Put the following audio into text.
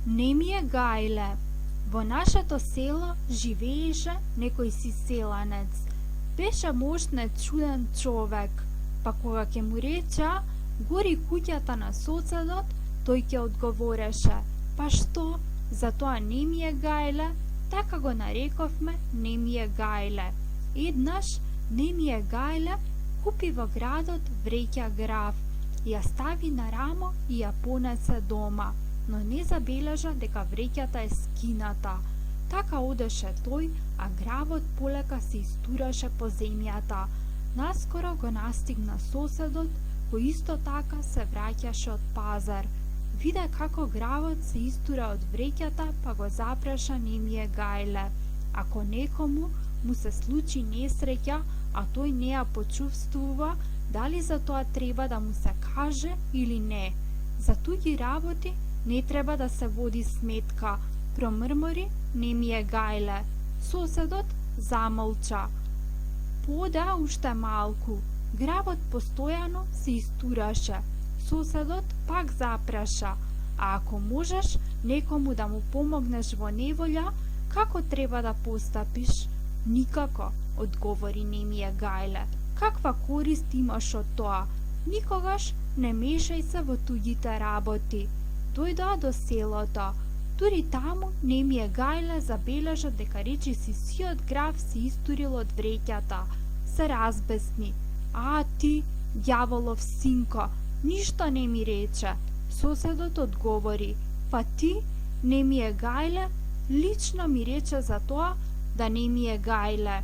Не ми е гајле. Во нашето село живееше некој си селанец. Беше можен чуден човек, па кога ќе му речеа гори куќата на соседот, тој ќе одговореше: па што, за тоа не ми е гајле, така го нарековме не ми е гајле. Еднаш не ми е гајле купи во градот вреќа грав, ја стави на рамо и ја понесе дома, но не забележа дека вреќата е скината. Така одеше тој, а гравот полека се истураше по земјата. Наскоро го настигна соседот, кој исто така се враќаше од пазар. Виде како гравот се истура од вреќата, па го запраша не ми е гајле. Ако некому му се случи несреќа, а тој не ја почувствува, дали за тоа треба да му се каже или не? За туѓи работи не треба да се води сметка, промрмори не ми е гајле. Соседот замолча. Поде уште малку. Гравот постојано се истураше. Соседот пак запраша: а ако можеш некому да му помогнеш во неволја, како треба да постапиш? Никако, одговори не ми е гајле. Каква корист имаш од тоа? Никогаш не мешај се во туѓите работи. Дојдоа до селото. Дури таму не ми е гајле забележа дека речиси сиот грав се истурил од вреќата. Се разбесни. А ти, ѓаволов синко, ништо не ми рече. Соседот одговори: па ти, не ми е гајле, лично ми рече за тоа да не ми е гајле.